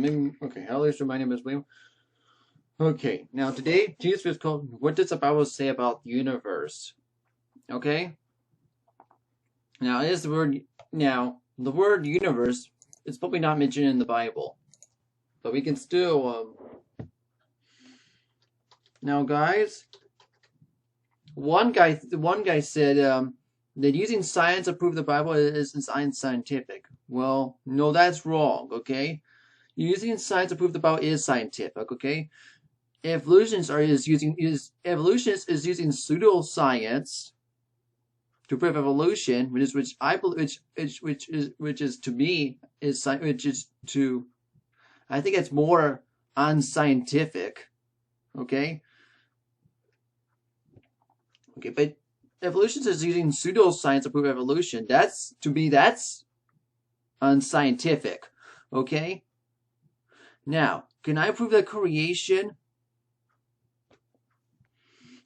Okay, hello, so my name is William. Okay, now today, Jesus was called, what does the Bible say about the universe? Okay? Now, the word universe is probably not mentioned in the Bible. But we can still, now guys, one guy said, that using science to prove the Bible isn't scientific. Well, no, that's wrong, okay? Using science to prove the Bible is scientific, okay? Evolutionists is using pseudoscience to prove evolution, which is to me is which is to I think it's more unscientific. Okay, but evolutionists is using pseudoscience to prove evolution. That's unscientific. Okay, now can I prove that creation?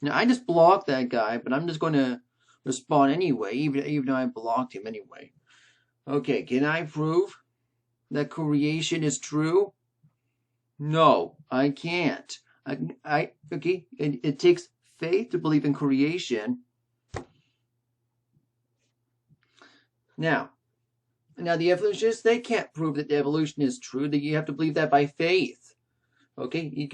Now, I just blocked that guy, but I'm just going to respond anyway, even though I blocked him anyway. Okay, can I prove that creation is true? No, I can't. Okay, it takes faith to believe in creation. Now the evolutionists, they can't prove that the evolution is true. You have to believe that by faith. Okay, they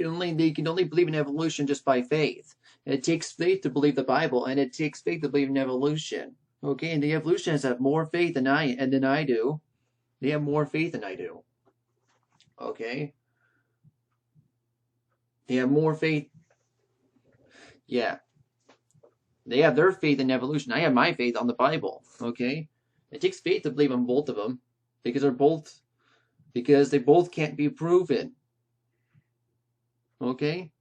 can only believe in evolution just by faith. It takes faith to believe the Bible, and it takes faith to believe in evolution. Okay, and the evolutionists have more faith than I do. They have more faith than I do. Okay, they have more faith. Yeah, they have their faith in evolution. I have my faith on the Bible. Okay, it takes faith to believe on both of them because they both can't be proven. Okay,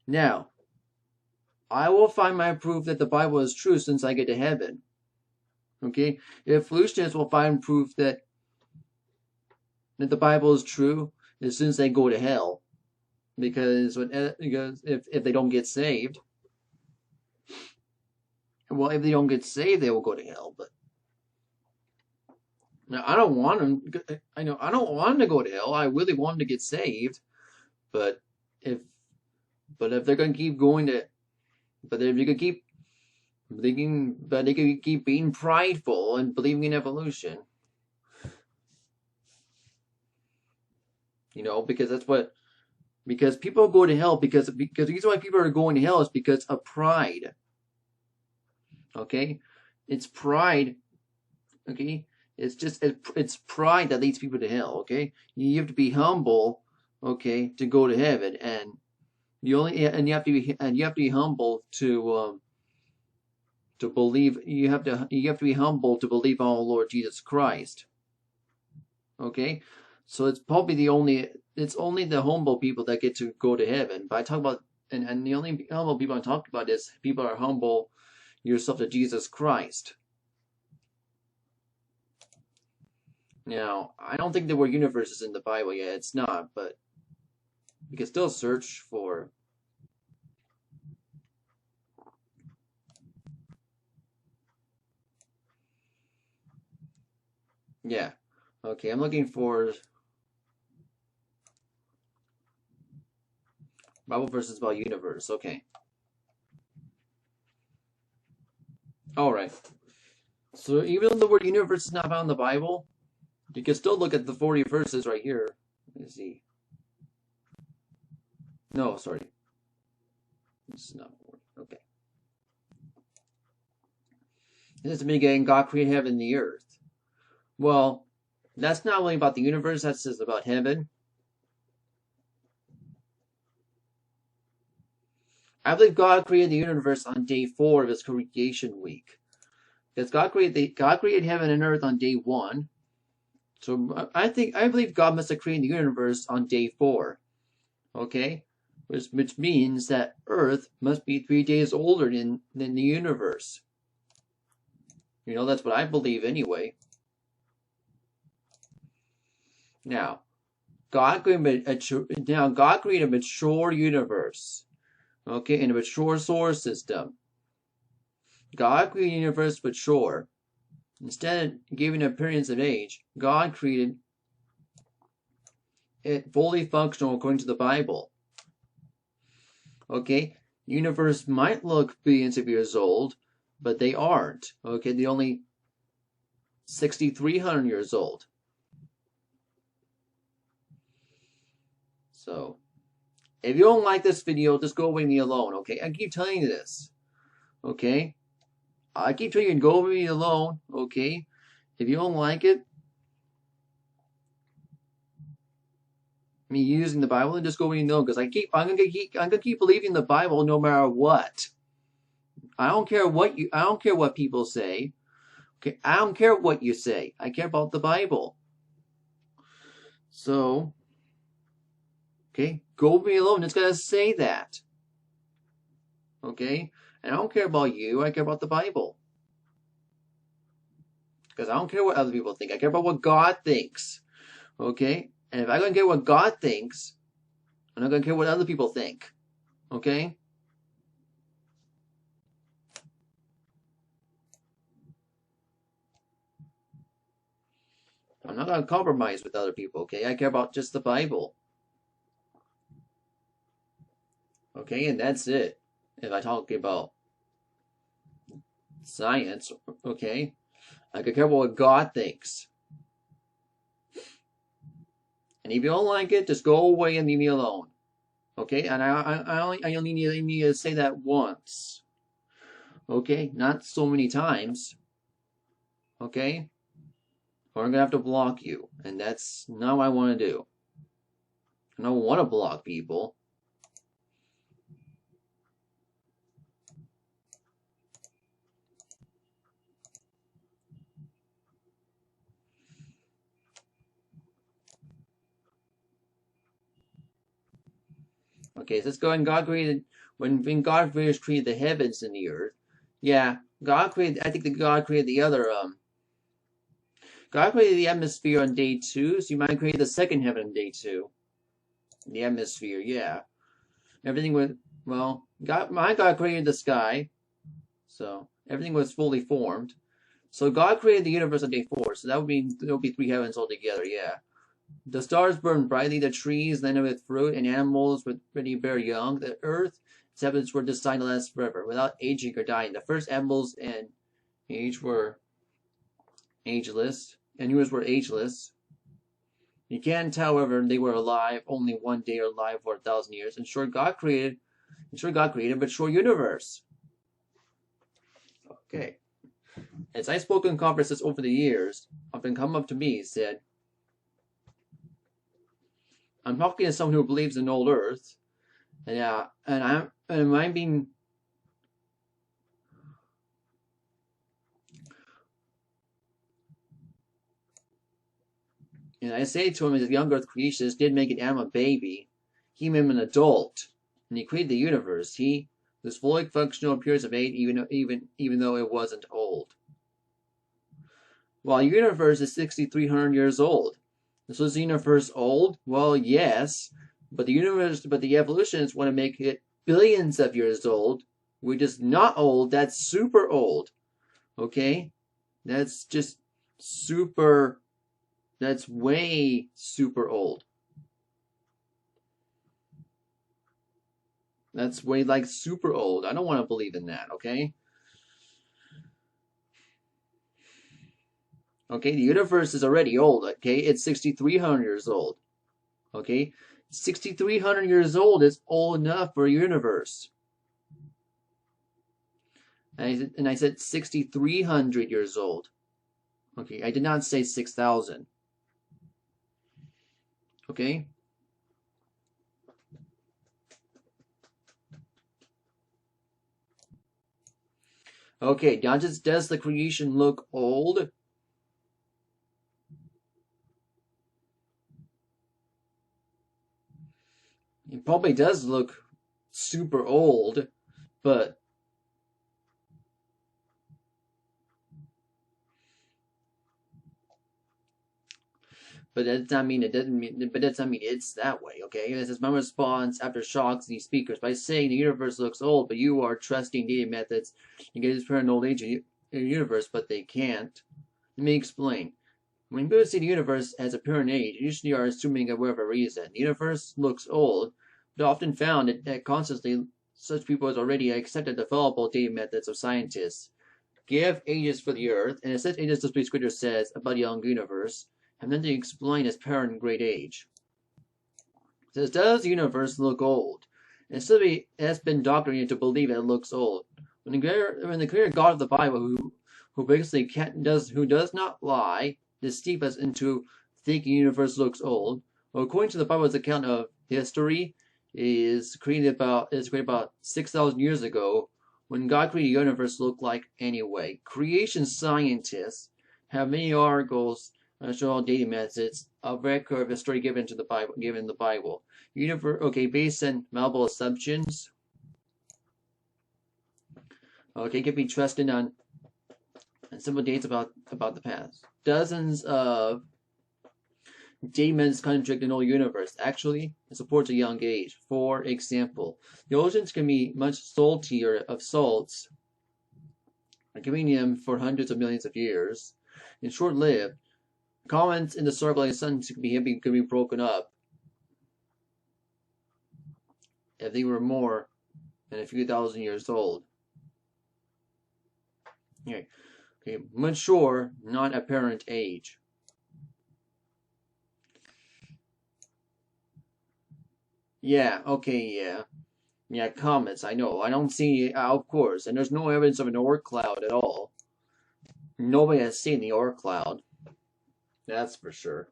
now I will find my proof that the Bible is true since I get to heaven. Okay? Evolutionists will find proof that the Bible is true as soon as they go to hell. Because if they don't get saved, well, if they don't get saved, they will go to hell. But now I don't want them. I don't want them to go to hell. I really want them to get saved. But if they're going to keep going to But if you could keep, they could keep being prideful and believing in evolution. Because people go to hell because the reason why people are going to hell is because of pride. Okay, it's pride. Okay, it's pride that leads people to hell. Okay, you have to be humble. Okay, to go to heaven, and you have to be humble to believe. You have to be humble to believe on the Lord Jesus Christ. Okay, so it's only the humble people that get to go to heaven. But I talk about and the only humble people I'm talking about is people are humble yourself to Jesus Christ. Now, I don't think the word universe is in the Bible yet. It's not, but you can still search for. Yeah. Okay, I'm looking for Bible verses about universe. Okay. Alright. So even though the word universe is not found in the Bible, you can still look at the 40 verses right here. Let me see. No, sorry. This is not 40. Okay. This is the beginning, God created heaven and the earth. Well, that's not only about the universe, that's just about heaven. I believe God created the universe on day 4 of his creation week. Because God created heaven and earth on day 1. So I believe God must have created the universe on day 4. Okay? Which means that earth must be 3 days older than the universe. That's what I believe anyway. Now, God created a mature universe. Okay, and a mature solar system. God created a universe mature. Instead of giving an appearance of age, God created fully functional according to the Bible. Okay, universe might look billions of years old, but they aren't. Okay, they're only 6,300 years old. So, if you don't like this video, just go away and leave me alone. Okay, I keep telling you this. Okay, I keep telling you to go away and leave me alone. Okay, if you don't like it, me using the Bible, and just go away and know, because I'm gonna keep believing the Bible no matter what. I don't care what people say. Okay, I don't care what you say. I care about the Bible. So, okay, go with me alone. It's gonna say that. Okay, and I don't care about you. I care about the Bible. Because I don't care what other people think. I care about what God thinks. Okay, and if I don't care what God thinks, I'm not gonna care what other people think. Okay. I'm not going to compromise with other people, okay? I care about just the Bible. Okay, and that's it. If I talk about science, okay? I could care about what God thinks. And if you don't like it, just go away and leave me alone. Okay? And I only need to say that once. Okay? Not so many times. Okay? Or I'm going to have to block you. And that's not what I want to do. I don't want to block people. Okay, so let's go ahead. When God first created the heavens and the earth, yeah, God created the other, God created the atmosphere on day 2, so you might create the second heaven on day 2. The atmosphere, yeah. Everything was, well, my God created the sky, so everything was fully formed. So God created the universe on day 4, so that would mean there would be 3 heavens altogether, yeah. The stars burned brightly, the trees landed with fruit, and animals were ready to bear young. The earth, its heavens were designed to last forever, without aging or dying. The first animals and age were ageless, and yours were ageless. You can't tell whether they were alive only one day or alive for 1,000 years. In short, God created a mature universe. Okay. As I spoke in conferences over the years, often come up to me and said, I'm talking to someone who believes in old Earth, and I'm being and I say to him, as a young Earth creationist did make an Adam a baby, he made him an adult, and he created the universe. He was fully functional periods of 8, even though it wasn't old. While the universe is 6,300 years old. So is the universe old? Well, yes, but the evolutionists want to make it billions of years old, which is not old. That's super old. Okay, that's just super. That's way super old. That's way like super old. I don't want to believe in that. Okay. Okay, the universe is already old, okay? It's 6,300 years old. Okay? 6,300 years old is old enough for a universe. And I said 6,300 years old. Okay, I did not say 6,000. Okay? Okay, does the creation look old? It probably does look super old, but that's not mean it's that way, okay? This is my response after shocks these speakers by saying the universe looks old, but you are trusting data methods and get this parent old age in the universe, but they can't. Let me explain. When people see the universe as a pure age, usually are assuming a whatever reason. The universe looks old, but often found that constantly such people has already accepted the fallible dating methods of scientists. Give ages for the Earth, and as such ages the Scripture says about the young universe, have nothing to explain its parent great age. It says, does the universe look old? And still has been doctrinated to believe it looks old. When the clear God of the Bible, who basically does not lie, deceive us into thinking the universe looks old. Well, according to the Bible's account of history, is created about 6,000 years ago. When God created the universe, looked like anyway. Creation scientists have many articles show all dating methods of record of the story given in the Bible. Based on multiple assumptions. Okay, can be trusted on simple dates about the past. Dozens of dating methods contradict the whole universe. Actually, it supports a young age. For example, the oceans can be much saltier of salts, giving them for hundreds of millions of years, and short-lived. Comets in the circling sun could be broken up if they were more than a few thousand years old. Okay, mature, not apparent age. Yeah, okay, yeah, comets, I know. I don't see, of course, and there's no evidence of an Oort cloud at all. Nobody has seen the Oort cloud. That's for sure.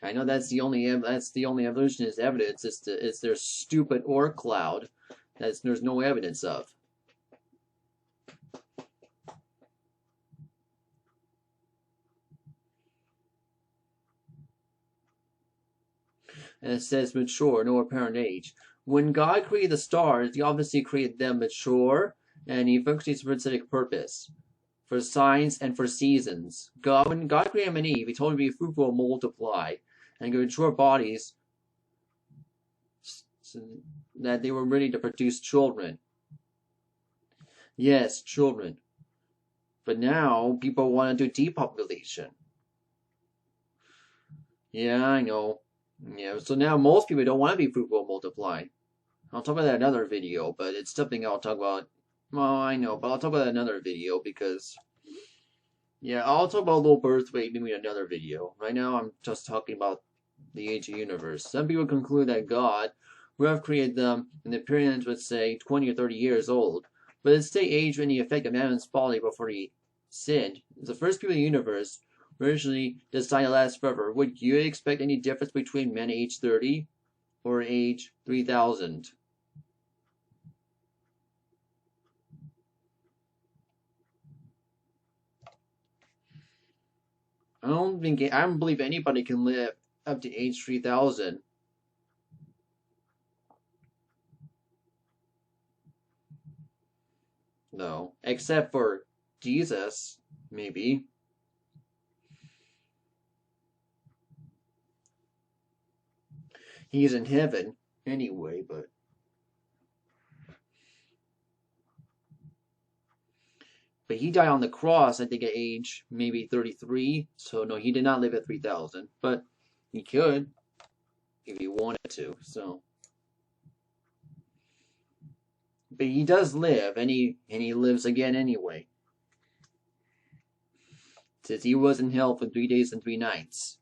I know that's the only evolutionist evidence. It's their stupid Oort cloud that there's no evidence of. And it says mature, no apparent age. When God created the stars, He obviously created them mature, and He functions for a specific purpose, for signs and for seasons. When God created Adam and Eve, He told them to be fruitful and multiply, and give mature bodies so that they were ready to produce children. Yes, children. But now people want to do depopulation. Yeah, I know. Yeah, so now most people don't want to be fruitful and multiply. I'll talk about that in another video, but it's something I'll talk about. Well, I know, but I'll talk about that in another video because, yeah, I'll talk about low birth weight maybe in another video. Right now, I'm just talking about the age of the universe. Some people conclude that God would have created them in the period, let's say, 20 or 30 years old, but it's the age when the effect of man's folly before he sinned. The first people in the universe originally decided to last forever. Would you expect any difference between men age 30 or age 3000? I don't believe anybody can live up to age 3000. No, except for Jesus, maybe. He's in heaven anyway, but he died on the cross, I think, at age maybe 33. So no, he did not live at 3000, but he could if he wanted to. So, but he does live, and he lives again anyway. It says he was in hell for 3 days and 3 nights,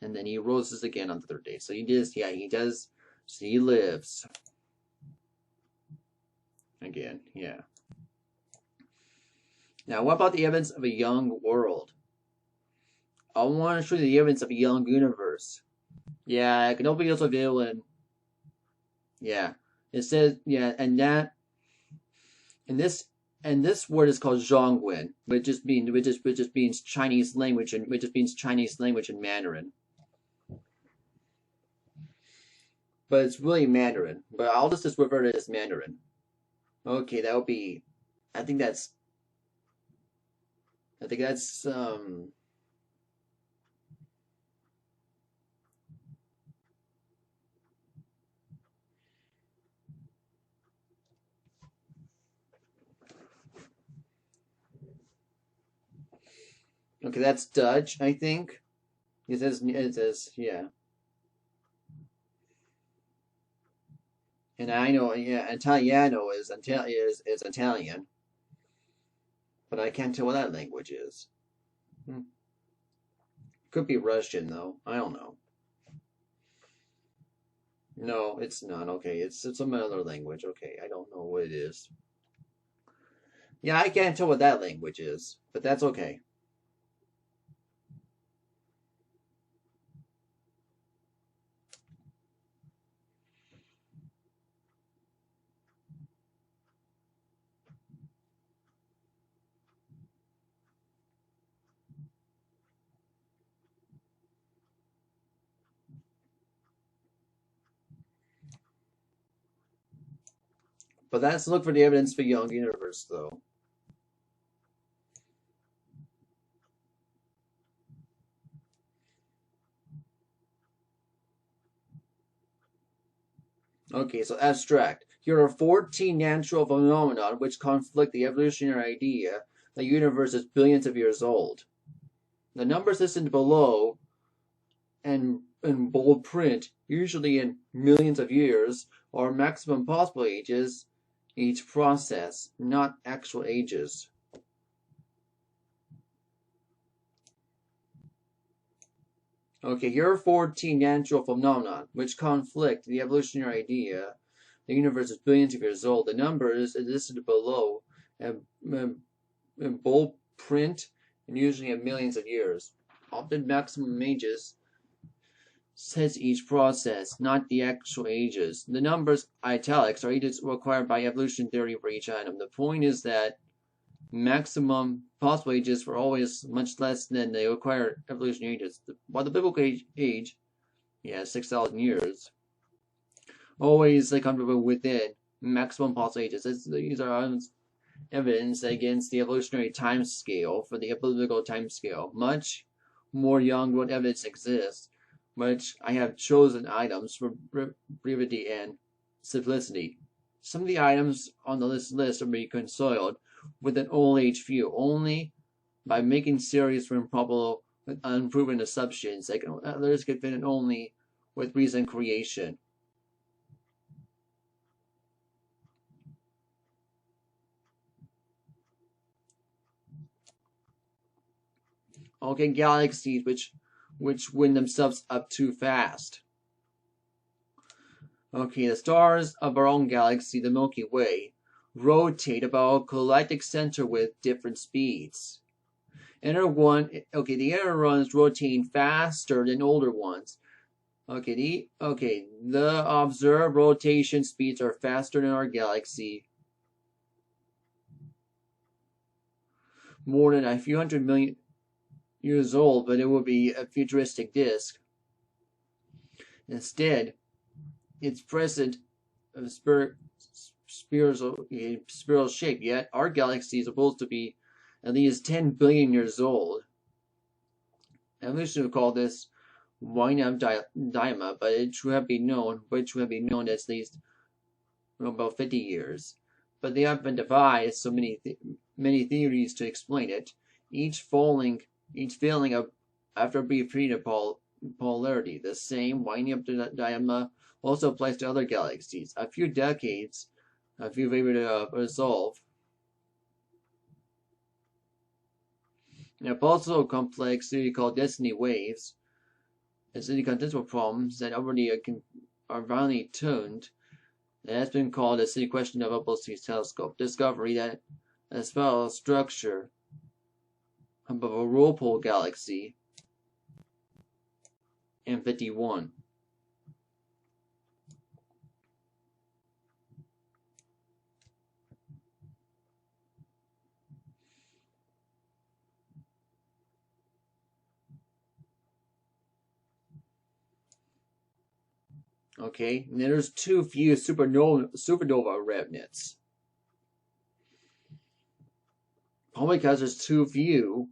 and then he roses again on the third day. So he does, yeah, he does. So he lives again, yeah. Now, what about the evidence of a young world? I want to show you the evidence of a young universe. Yeah, nobody else available in. Yeah, it says, yeah, and this word is called Zhongwen, which just means Chinese language in Mandarin. But it's really Mandarin. But I'll just refer to it as Mandarin. Okay, that would be. I think that's. Okay, that's Dutch, I think. It says, yeah. And I know, yeah, Italiano is Italian, but I can't tell what that language is. Could be Russian though. I don't know. No, it's not. Okay, it's some other language. Okay, I don't know what it is. Yeah, I can't tell what that language is, but that's okay. But let's look for the evidence for young universe, though. Okay, so abstract. Here are 14 natural phenomena which conflict the evolutionary idea that the universe is billions of years old. The numbers listed below and in bold print, usually in millions of years, are maximum possible ages each process, not actual ages. Okay, here are 14 natural phenomena which conflict the evolutionary idea the universe is billions of years old. The numbers listed below in bold print and usually in millions of years. Often maximum ages says each process, not the actual ages. The numbers italics are ages required by evolution theory for each item. The point is that maximum possible ages were always much less than the required evolution ages. While the biblical age, yeah, 6,000 years, always comfortable within maximum possible ages. These are evidence against the evolutionary time scale for the biblical time scale. Much more young world evidence exists, which I have chosen items for brevity and simplicity. Some of the items on the list are reconciled with an old age view only by making series from improbable and unproven assumptions. Others can fit in only with recent creation. Okay, galaxies which wind themselves up too fast. Okay, the stars of our own galaxy, the Milky Way, rotate about a galactic center with different speeds. The inner ones rotating faster than older ones. The observed rotation speeds are faster than our galaxy. More than a few hundred million years old, but it will be a futuristic disk. Instead, its present spiral shape, yet our galaxy is supposed to be at least 10 billion years old. Evolution would call this winding up dilemma, but it should have been known at least about 50 years. But they have been devised so many theories to explain it, each failing after a brief period of polarity. The same winding up dilemma also applies to other galaxies. A few decades, if you've able to resolve. In a also complex theory called density waves, density contestable problems that already are finely tuned, that has been called the city question of Hubble telescope. Discovery that as well as structure of a whirlpool galaxy in 51. Okay, and there's too few supernova remnants. Probably because there's too few.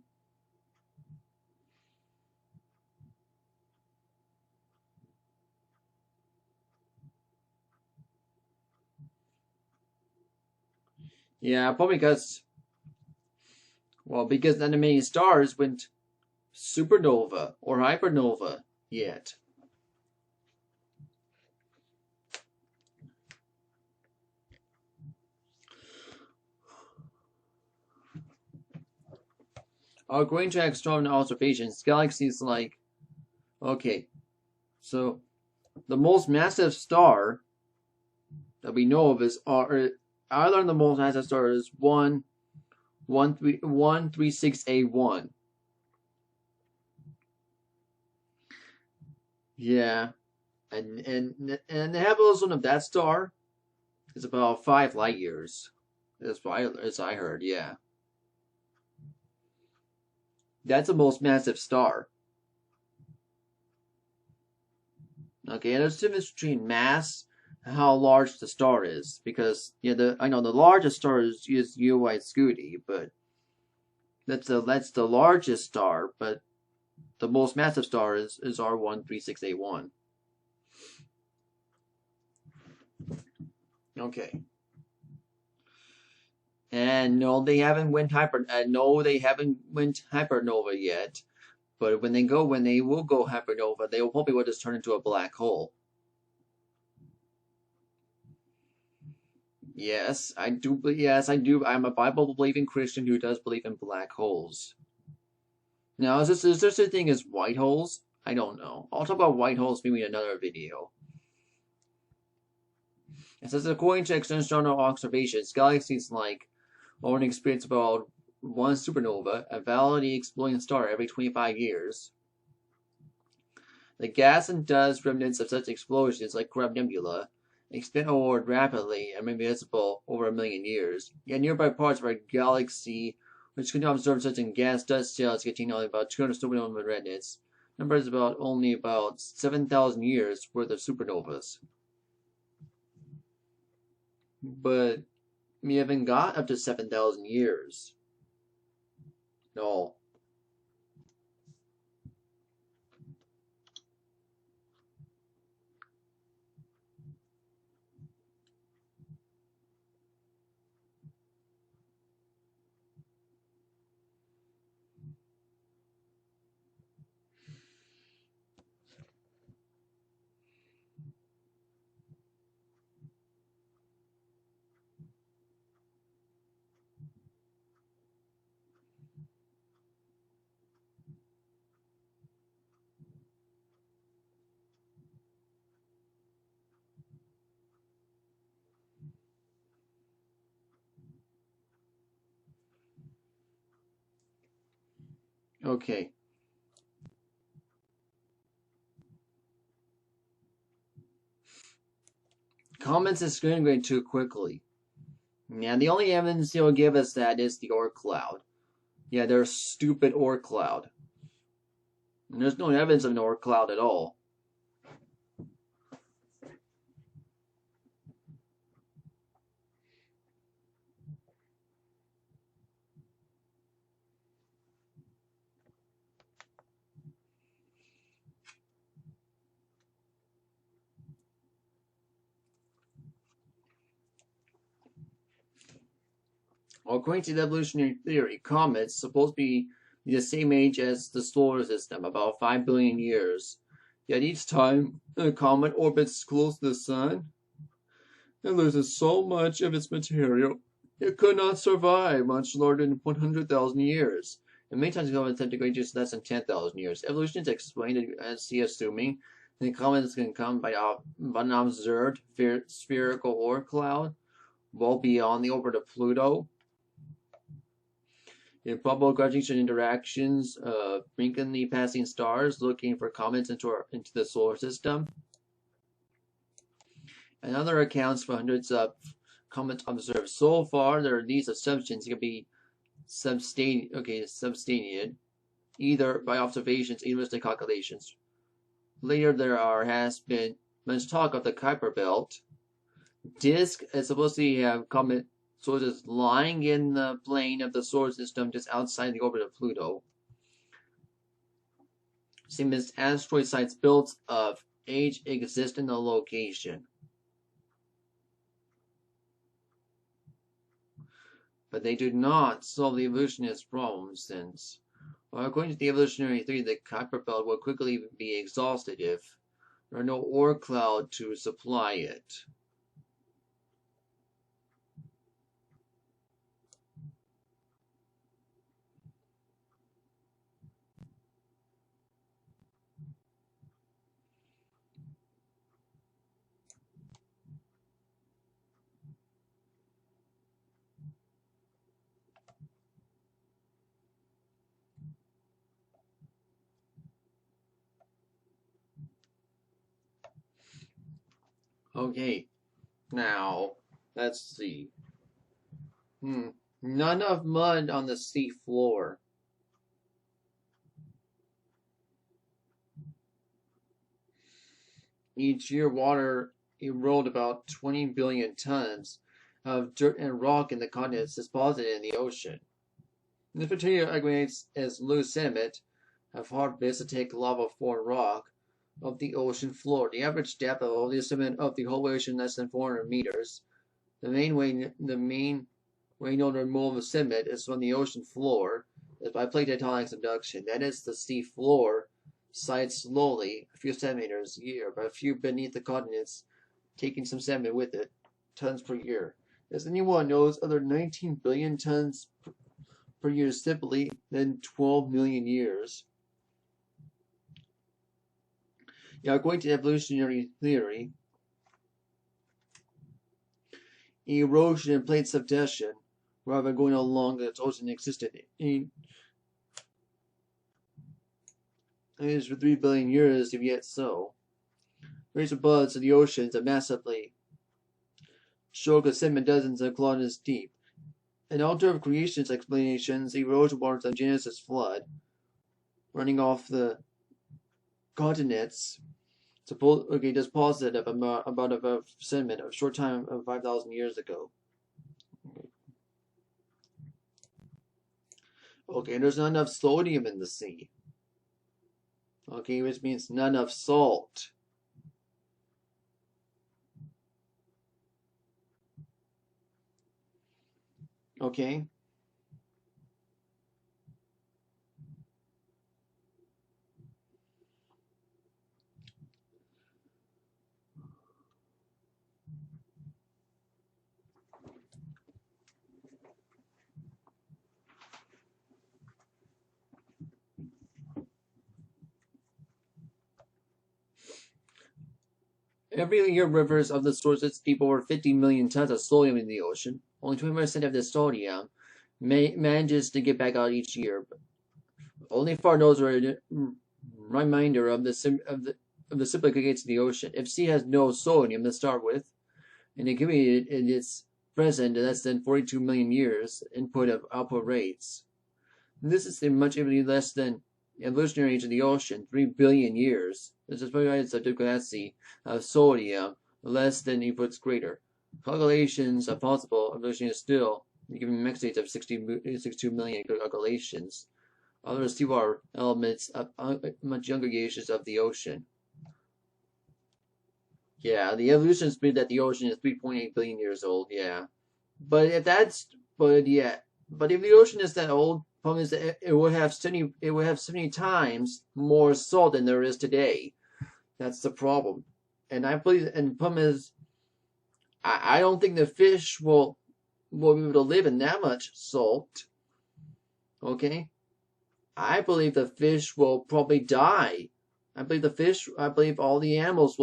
Yeah, probably because not many stars went supernova or hypernova yet. According to astronomical observations, galaxies like, okay, so the most massive star that we know of is either the most massive star is 136A1. Yeah, and the evolution of that star is about 5 light years, as I heard. Yeah, that's the most massive star. Okay, and there's a difference between mass and how large the star is, because I know the largest star is UY Scuti, but that's the largest star, but the most massive star is R136A1. Okay. And no, they haven't went hypernova yet. But when they will go hypernova, they will probably just turn into a black hole. Yes, I do. Yes, I do. I'm a Bible-believing Christian who does believe in black holes. Now, is there such a thing as white holes? I don't know. I'll talk about white holes maybe in another video. It says, according to external observations, galaxies like only experience about one supernova, a validly exploding star every 25 years. The gas and dust remnants of such explosions, like Crab Nebula, expand outward rapidly and may be visible over 1 million years. Yet nearby parts of our galaxy, which can observe such gas dust shells containing only about 200 supernova remnants, numbers only about 7,000 years worth of supernovas. But we haven't got up to 7,000 years. No. Okay. Comments is going too quickly. Yeah, the only evidence he'll give us that is the Oort cloud. Yeah, there's stupid Oort cloud. And there's no evidence of an Oort cloud at all. According to the evolutionary theory, comets supposed to be the same age as the solar system, about 5 billion years. Yet each time a comet orbits close to the sun, it loses so much of its material, it could not survive much longer than 100,000 years. And many times comets have degraded to less than 10,000 years. Evolution is explained as assuming the comets can come by an observed spherical Oort cloud well beyond the orbit of Pluto. Improbable gravitational interactions of frequently passing stars looking for comets into the solar system. And other accounts for hundreds of comets observed so far, there are these assumptions can be substantiated either by observations, either by calculations. Later, has been much talk of the Kuiper Belt. Disk is supposed to have comet sources lying in the plane of the solar system just outside the orbit of Pluto. Same as asteroid sites built of age exist in the location. But they do not solve the evolutionist problem, since Well, according to the evolutionary theory, the Kuiper belt will quickly be exhausted if there are no ore cloud to supply it. Okay, now let's see. Not enough mud on the sea floor. Each year, water erode about 20 billion tons of dirt and rock in the continents deposited in the ocean. The material aggregates as loose sediment of hard basaltic lava-formed rock of the ocean floor. The average depth of all the sediment of the whole ocean less than 400 meters. The main way known to remove sediment is from the ocean floor is by plate tectonic subduction. That is, the sea floor slides slowly, a few centimeters a year, but a few beneath the continents, taking some sediment with it, tons per year. As anyone knows, other 19 billion tons per year simply than 12 million years. Yeah, according to evolutionary theory, erosion and plate subduction were ever going along that ocean existed is for 3 billion years, if yet so. Razor buds of the oceans are massively shook a sediment dozens of kilometers deep. An alternative creationist explanations erosion waters of Genesis flood running off the continents deposited about a sediment of a short time of 5,000 years ago. Okay, there's not enough sodium in the sea. Okay, which means not enough salt. Okay. Every year, rivers of the sources keep over 50 million tons of sodium in the ocean. Only 20% of the sodium manages to get back out each year. Only far knows a reminder of the simple aggregates in the ocean. If sea has no sodium to start with, and accumulated in its present less than 42 million years input of output rates, and this is much less than evolutionary age of the ocean, 3 billion years. This is provided subject capacity of sodium less than inputs greater. Calculations are possible. Evolution is still given mix states of 62 million calculations. Other seawater elements of much younger gauges of the ocean. Yeah, the evolution speed that the ocean is 3.8 billion years old. Yeah, but if the ocean is that old, problem is that it would have 70 times more salt than there is today. That's the problem. And I believe, and the problem is, I don't think the fish will be able to live in that much salt. Okay, I believe the fish will probably die. I believe all the animals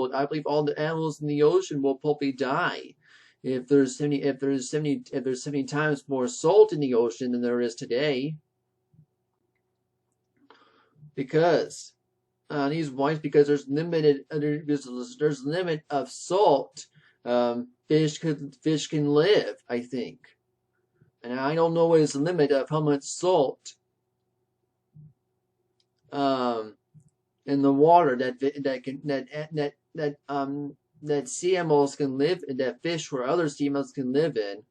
in the ocean will probably die if there's 70 times more salt in the ocean than there is today. Because because there's limit of salt fish can live, I think. And I don't know what is the limit of how much salt in the water that sea animals can live in, that fish or other sea animals can live in.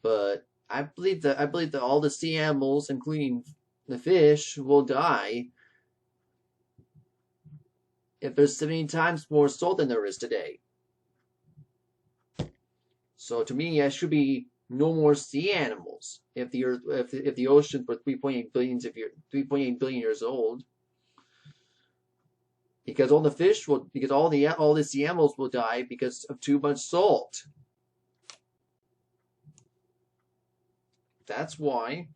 But I believe that all the sea animals, including the fish, will die if there's 70 times more salt than there is today. So to me, I should be no more sea animals if the earth, if the ocean for 3.8 billion years old, because all the fish will, because all the sea animals will die because of too much salt. That's why.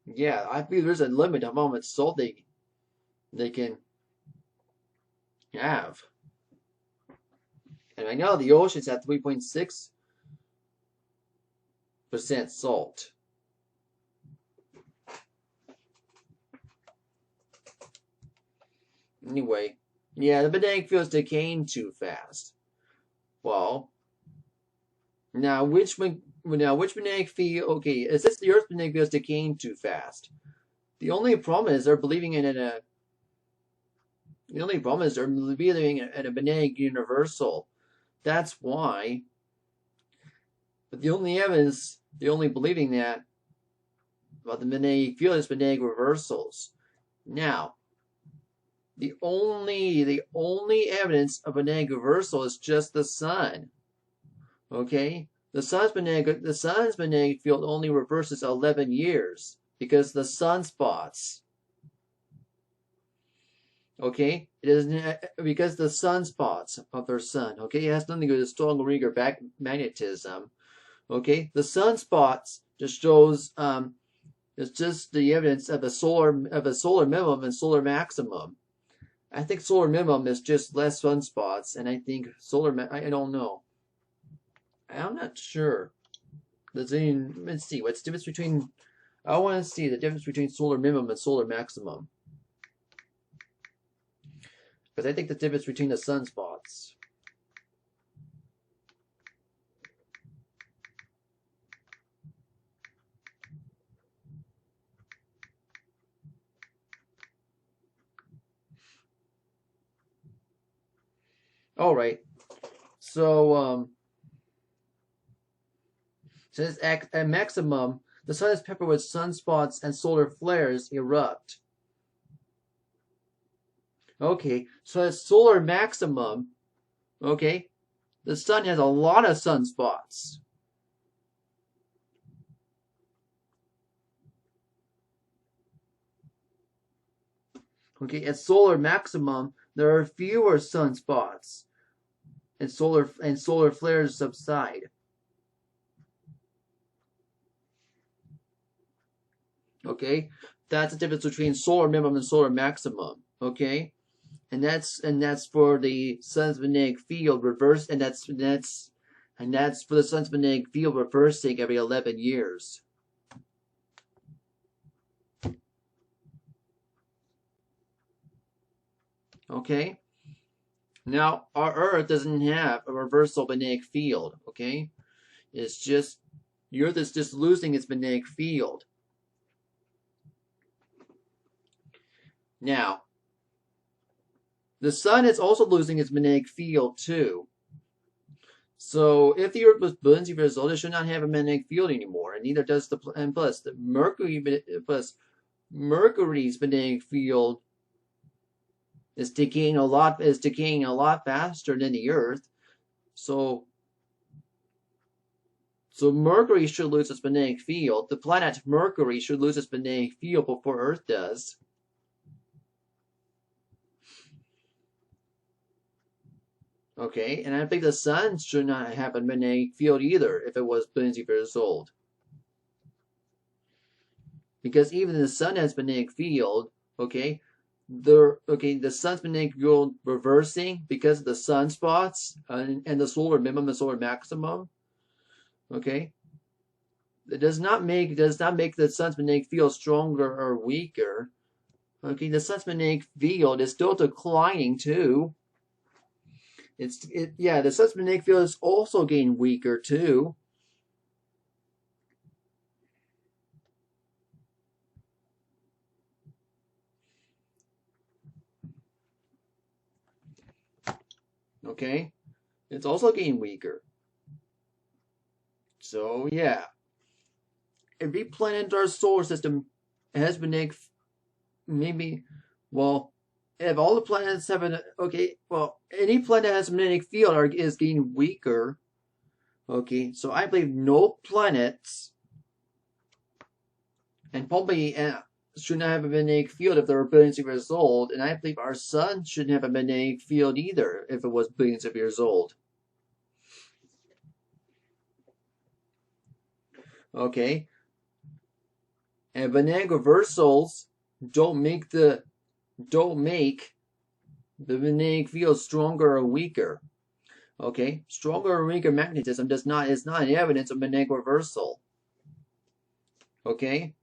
Yeah, I believe there's a limit of how much salt they can have. And right now the ocean's at 3.6% salt. Anyway, yeah, the banana field is decaying too fast. Well, now which banana field? Okay, is this the Earth's banana field is decaying too fast? The only problem is they're believing in a. The only problem is they're believing in a banana universal. That's why. But the only evidence, the only believing that about the banana field is banana reversals. Now, the only evidence of banana reversal is just the sun. Okay, the sun's banana field only reverses 11 years because the sunspots. Okay, it isn't because the sunspots of their sun. Okay, it has nothing to do with strong or weaker magnetism. Okay, the sunspots just shows it's just the evidence of a solar minimum and solar maximum. I think solar minimum is just less sunspots, and I think I don't know. I'm not sure. Let's see what's the difference between. I want to see the difference between solar minimum and solar maximum. Because I think the difference between the sunspots. All right. So since at maximum, the sun is peppered with sunspots and solar flares erupt. Okay, so at solar maximum, okay, the sun has a lot of sunspots. Okay, at solar maximum, there are fewer sunspots, and solar flares subside. Okay, that's the difference between solar minimum and solar maximum. Okay, and that's for the sun's magnetic field reverse, and that's for the sun's magnetic field reversing every 11 years. Okay, now our Earth doesn't have a reversal magnetic field. Okay, it's just the Earth is just losing its magnetic field. Now, the sun is also losing its magnetic field too. So if the Earth was billions of years old, it should not have a magnetic field anymore, and neither does and plus the Mercury's magnetic field is decaying a lot faster than the Earth. So Mercury should lose its magnetic field. The planet Mercury should lose its magnetic field before Earth does. Okay, and I think the sun should not have a magnetic field either if it was billions of years old. Because even the sun has magnetic field, okay, the sun's magnetic field reversing because of the sunspots and the solar minimum and solar maximum. Okay, it does not make the sun's magnetic field stronger or weaker. Okay, the sun's magnetic field is still declining too. The sun's magnetic field is also getting weaker too. Okay, it's also getting weaker. So yeah, every planet in our solar system has magnetic, maybe, well, if all the planets have any planet has a magnetic field is getting weaker. Okay, so I believe no planets, and probably should not have a magnetic field if they were billions of years old, and I believe our sun shouldn't have a magnetic field either if it was billions of years old. Okay, and magnetic reversals don't make the magnetic field stronger or weaker. Okay, stronger or weaker magnetism is not an evidence of magnetic reversal. Okay,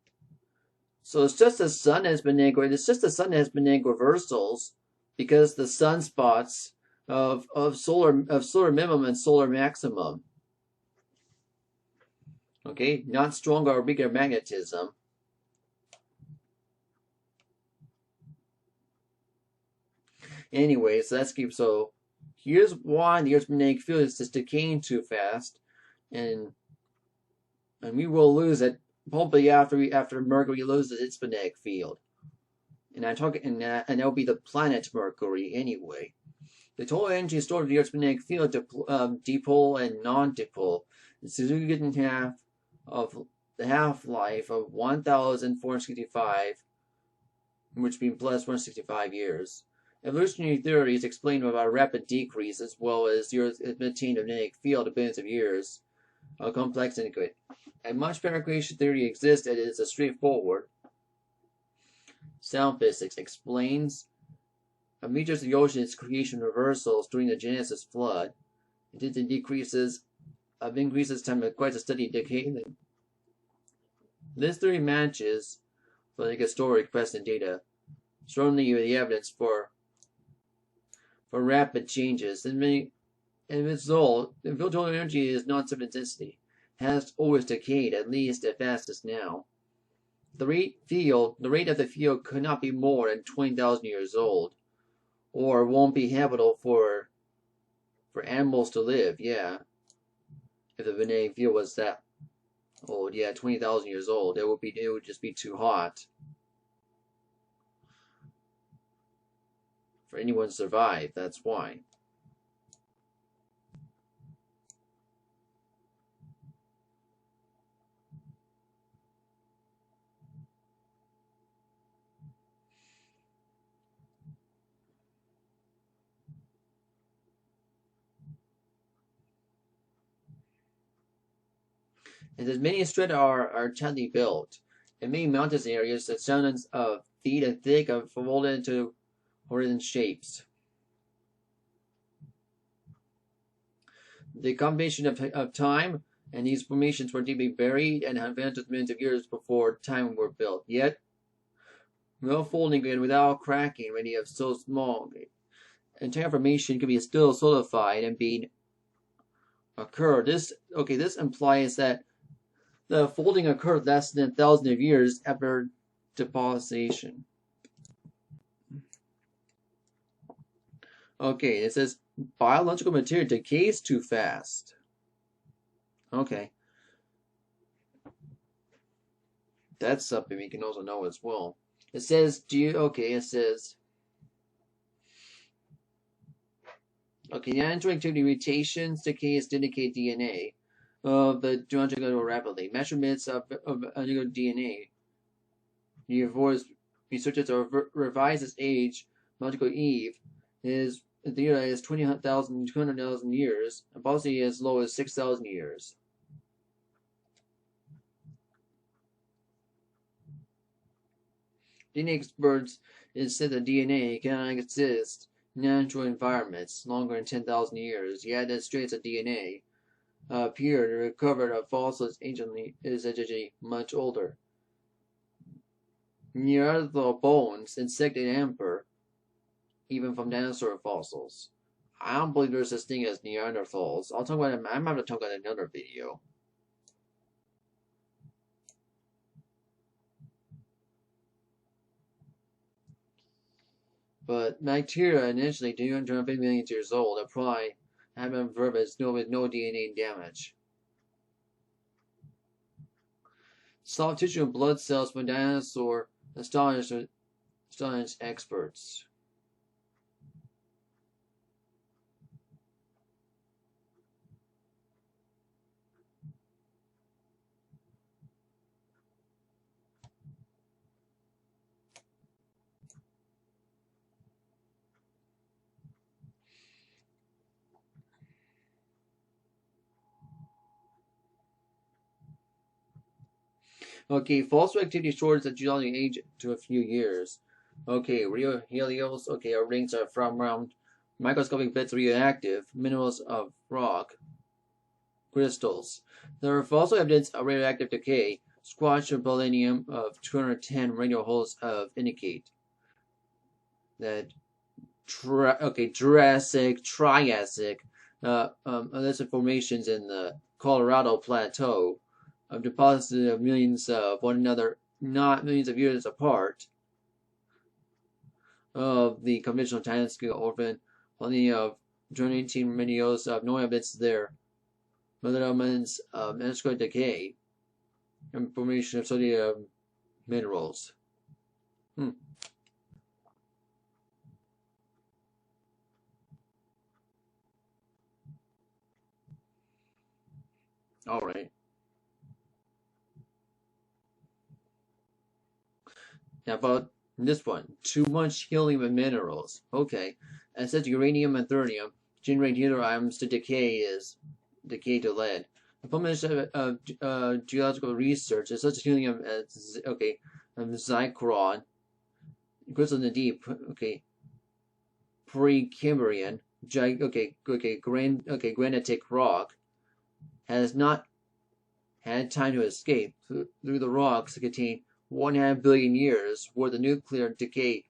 so it's just the sun has magnetic reversals because the sunspots of solar minimum and solar maximum. Okay, not stronger or weaker magnetism. Anyways, let's keep so. Here's why the Earth's magnetic field is just decaying too fast, and we will lose it probably after Mercury loses its magnetic field. And that'll be the planet Mercury anyway. The total energy stored in the Earth's magnetic field, dipole and non-dipole, is significant half of the half-life of 1,465, which would be plus 165 years. Evolutionary theories explain about a rapid decrease as well as the Earth's maintained magnetic field of billions of years. Complex and good. A much better creation theory exists that is straightforward. Sound physics explains meters of the ocean's creation reversals during the Genesis flood. It increases time of quite a steady decay. This theory matches for the historic present data, strongly with the evidence for rapid changes. In result, the total energy is non-zero density, has always decayed at least as fast as now. The rate of the field could not be more than 20,000 years old, or won't be habitable for animals to live. Yeah, if the magnetic field was that old, yeah, 20,000 years old, it would just be too hot for anyone to survive. That's why. And as many strata are tightly built, in many mountainous areas, the thousands of feet and thick are folded into horizontal shapes. The combination of time and these formations were deeply buried and have vanished millions of years before time were built. Yet, without folding and without cracking, when you have so small, entire formation can be still solidified and being occurred. This implies that the folding occurred less than 1,000 of years after deposition. Okay, it says biological material decays too fast. Okay. That's something we can also know as well. It says, the activity mutations decays to indicate DNA. The genetic go rapidly. Measurements of DNA. Researchers revise its age, biological eve, is theorized 200,000 years, and possibly as low as 6,000 years. DNA experts said that DNA cannot exist in natural environments longer than 10,000 years, yet the strains of DNA appeared recovered of fossils is actually much older. Neanderthal bones, insect and amber, even from dinosaur fossils. I don't believe there's such thing as Neanderthals. I'll talk about it. I'm going to talk about it in another video. But bacteria initially 250 million years old are probably have been observed with no DNA damage. Soft tissue and blood cells from dinosaur astonished experts. Okay, false activity shortens the geologic age to a few years. Okay, Rio Helios. Okay, our rings are from around microscopic bits of radioactive minerals of rock crystals. There are also evidence of radioactive decay. Squash of polonium of 210 radio holes indicate that Jurassic, Triassic, illicit formations in the Colorado Plateau of deposits of millions of one another, not millions of years apart, of the conventional time-scale orphan, only of 218 radios of no evidence there, but elements of metascopic decay, and formation of sodium minerals. All right. Now about this one, too much helium and minerals. Okay, and since uranium and thorium generate deuteriums to decay to lead. The fundamental of geological research is such helium as Zychron, crystal in the deep. Okay, Precambrian, granitic rock has not had time to escape through the rocks that contain 1.5 billion years worth of nuclear decay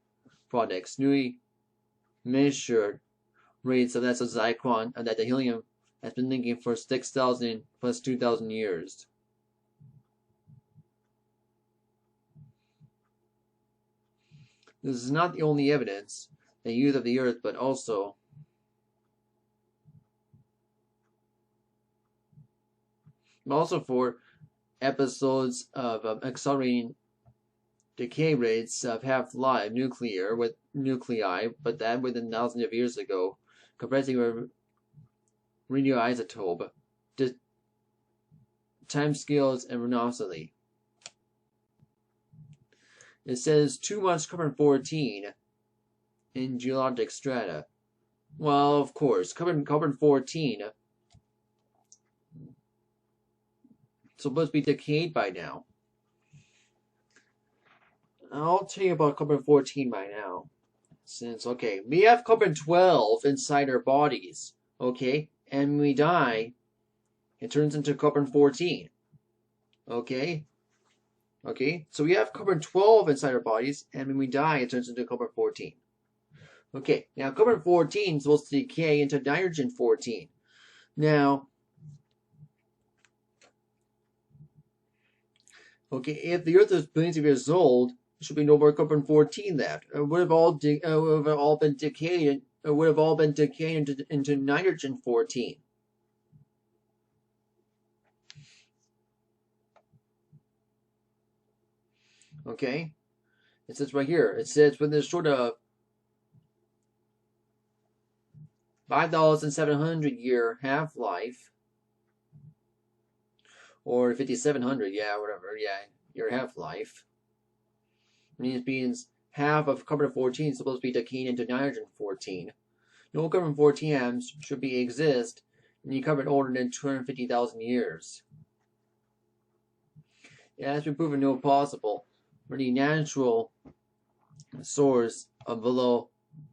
products. Newly measured rates of that Zychron and that the helium has been linking for 6,000 plus 2,000 years. This is not the only evidence the youth of the Earth, but also for episodes of accelerating decay rates of half-life nuclei, but that within thousands of years ago, compressing a radioisotope, timescales and luminosity. It says too much carbon-14 in geologic strata. Well, of course, carbon-14 supposed to be decayed by now. I'll tell you about carbon-14 by now. Since, okay, we have carbon-12 inside our bodies, okay? And when we die, it turns into carbon-14, okay? Okay, so we have carbon-12 inside our bodies, and when we die, it turns into carbon-14. Okay, now carbon-14 is supposed to decay into nitrogen-14. Now, okay, if the Earth is billions of years old, there should be no more carbon-14 left. It would have all been decayed. It would have all been decayed into nitrogen-14. Okay, it says right here. It says within a short of 5,700 year half-life, or 5,700, yeah, whatever, yeah, your half-life. Means half of carbon-14 is supposed to be decayed into nitrogen-14. No carbon-14 atoms should exist in the carbon older than 250,000 years. It has been proven no possible for the natural source of below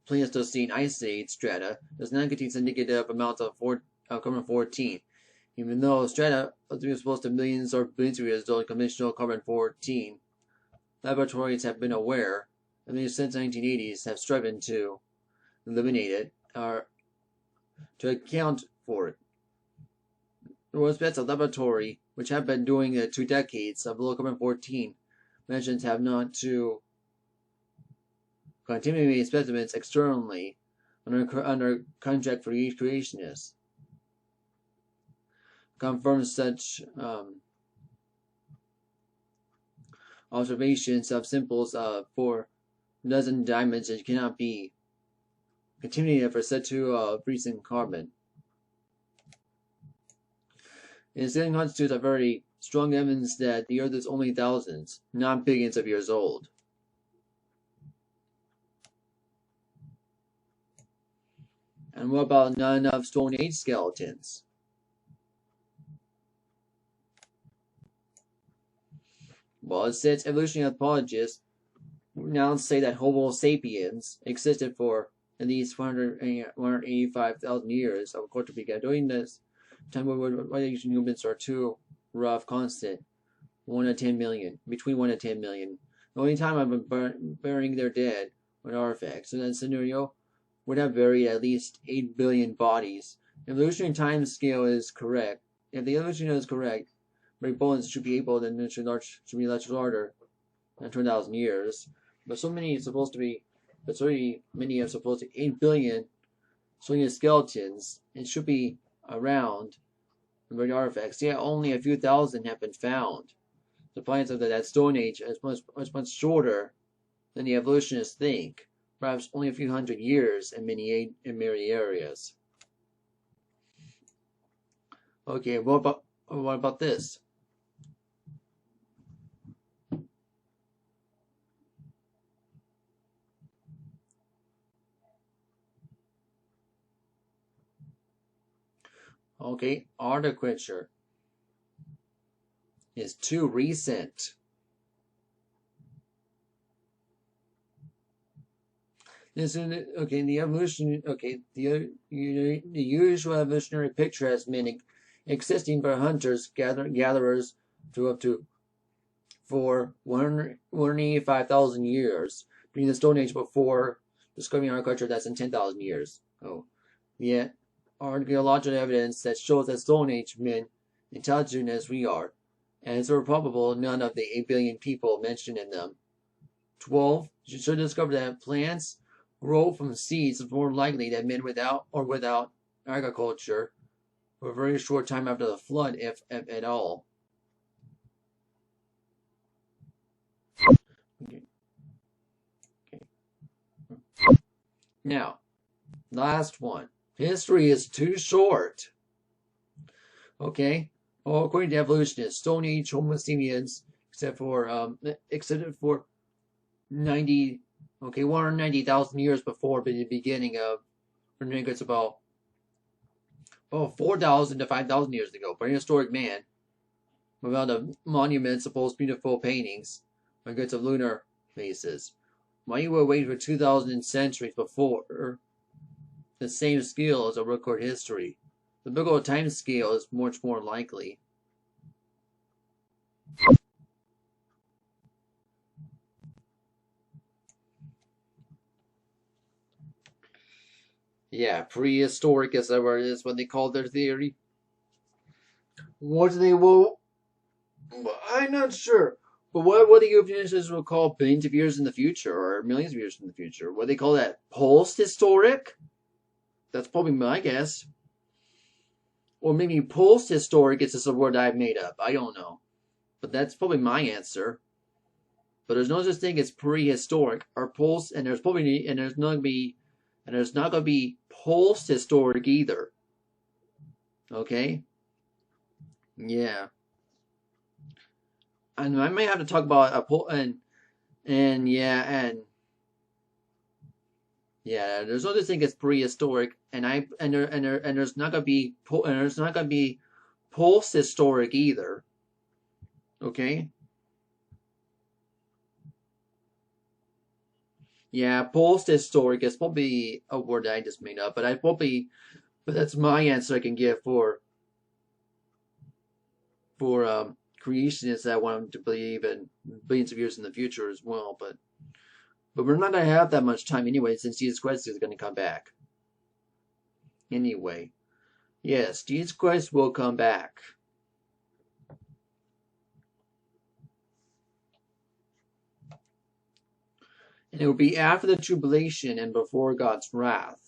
Pleistocene Ice Age strata does not contain indicative amounts of carbon-14, even though strata are supposed to millions or billions of years old. Conventional carbon-14 laboratories have been aware, and since the 1980s have striven to eliminate it or to account for it. There was bets a laboratory which have been doing it 2 decades of low carbon-14 mentions have not to contaminate specimens externally under contract for each creationist. Confirms such observations of simples for dozen dimensions cannot be contaminated for set to recent carbon. It still constitutes a very strong evidence that the Earth is only thousands, not billions of years old. And what about not enough Stone Age skeletons? Well, it says evolutionary anthropologists now say that Homo sapiens existed for at least 185,000 years. Of course, we got doing this time when humans are too rough constant. 1 to 10 million, between 1 and 10 million. The only time I've been burying their dead with artifacts. In that scenario, would have buried at least 8 billion bodies. If the evolutionary time scale is correct, if the evolution is correct, Great bones should be able to should be much larger than 2,000 years. But so many is supposed to be, but so many are supposed to 8 billion skeletons and should be around the artifacts. Yet only a few thousand have been found. The plants of that Stone Age is much shorter than the evolutionists think. Perhaps only a few hundred years in many areas. Okay, what about this? Okay, architecture is too recent. This is okay. The evolution. Okay, the usual evolutionary picture has been existing for hunters, gatherers, to up to for 185,000 years during the Stone Age before discovering agriculture. That's in 10,000 years. Oh, yet archaeological evidence that shows that Stone Age men intelligent as we are, and it's probable none of the 8 billion people mentioned in them. 12. You should discover that plants grow from seeds is more likely that men without agriculture for a very short time after the flood, if at all. Okay. Now, last one. History is too short. Okay. Well, according to evolutionists, Stone Age Homo sapiens, except for 190,000 years before the beginning of, I think it's about 4,000 to 5,000 years ago. Prehistoric man, without the monuments, supposed beautiful paintings, records of lunar faces. Why you would wait for 2,000 centuries before the same scale as a record history? The biblical time scale is much more likely. Yeah, prehistoric is what they call their theory. What do they will? I'm not sure. But what the evolutionists will call billions of years in the future or millions of years in the future? What they call that? Post-historic? That's probably my guess. Or maybe post-historic is just a word I've made up. I don't know. But that's probably my answer. But there's no such thing as prehistoric or post, and there's not going to be post-historic either. Okay? Yeah. And I may have to talk about there's no such thing as prehistoric, and there's not gonna be post-historic either. Okay. Yeah, post-historic is probably a word that I just made up, but that's my answer I can give for creationists that want to believe in billions of years in the future as well, but we're not going to have that much time anyway, since Jesus Christ is going to come back. Anyway, yes, Jesus Christ will come back. And it will be after the tribulation and before God's wrath.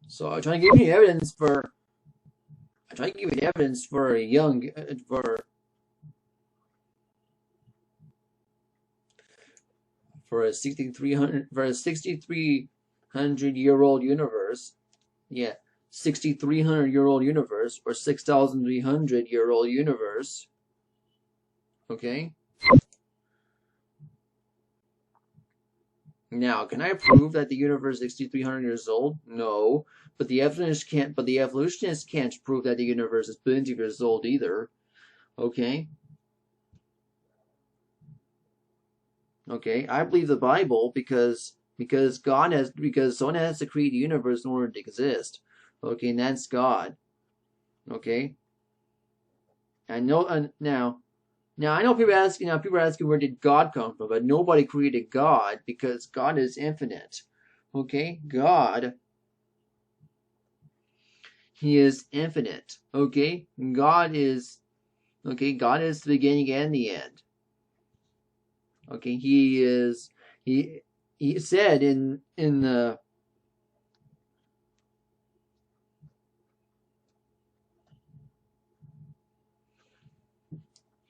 So I'm trying to give you evidence for a young for a 6,300 6,300-year-old universe. Yeah, 6,300-year-old universe, or 6,300-year-old universe. Okay? Now, can I prove that the universe is 6,300 years old? No. But the evolutionists can't prove that the universe is billions of years old either. Okay? Okay, I believe the Bible because someone has to create the universe in order to exist. Okay, and that's God. Okay? I know now I know people are asking where did God come from, but nobody created God because God is infinite. Okay? God, He is infinite. Okay? God is the beginning and the end. Okay, he said in the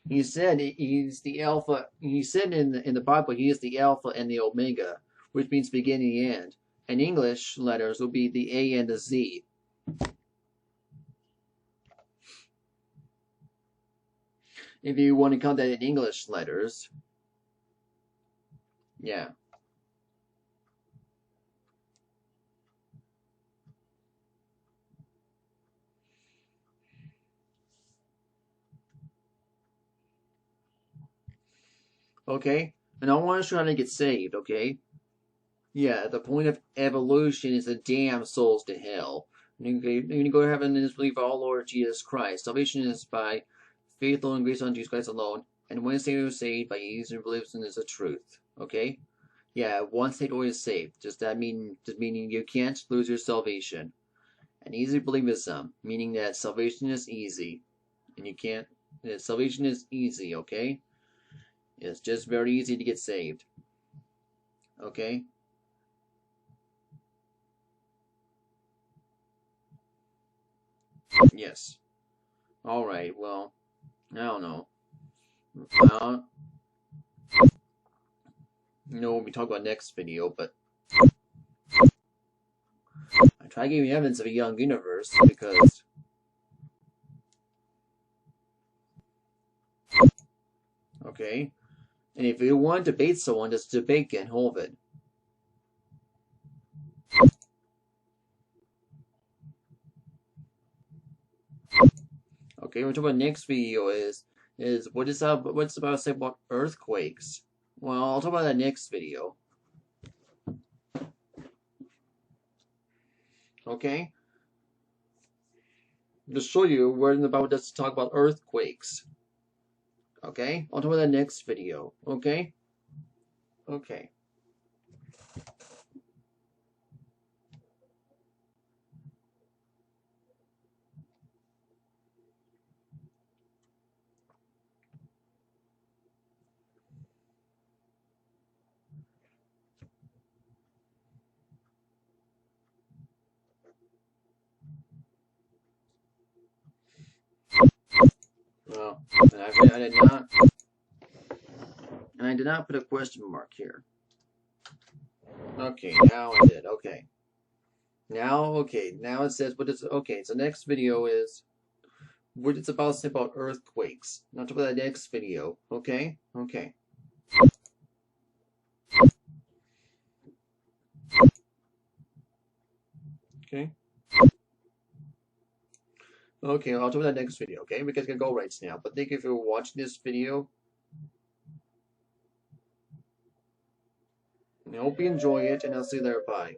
he said he's the Alpha. He said in the Bible he is the Alpha and the Omega, which means beginning and end. And English letters will be the A and the Z. If you want to count that in English letters. Yeah. Okay? And I want to show how to get saved, okay? Yeah, the point of evolution is to damn souls to hell. You're going to go to heaven and just believe our Lord Jesus Christ. Salvation is by faith alone, grace on Jesus Christ alone. And when saved by easy beliefs is the truth. Okay? Yeah, once saved, always saved. Just meaning you can't lose your salvation. And easy believism, meaning that salvation is easy. And you can't, salvation is easy, okay? It's just very easy to get saved. Okay? Yes. Alright, well, I don't know. We'll be talking about next video, but I try to give you evidence of a young universe because okay, and if you want to debate someone, just debate Ken Holvid. Okay, we're talking about next video is what's about to say about earthquakes. Well, I'll talk about that next video. Okay? To show you where in the Bible does talk about earthquakes. Okay? I'll talk about that next video. Okay? Okay. Well, I did not put a question mark here. Okay, now I did. Okay. Now it says what is okay. So next video is what it's about to say about earthquakes. Not about the next video. Okay. Okay. Okay. Okay, I'll talk about that next video, okay? Because I can go right now. But thank you for watching this video. I hope you enjoy it, and I'll see you there. Bye.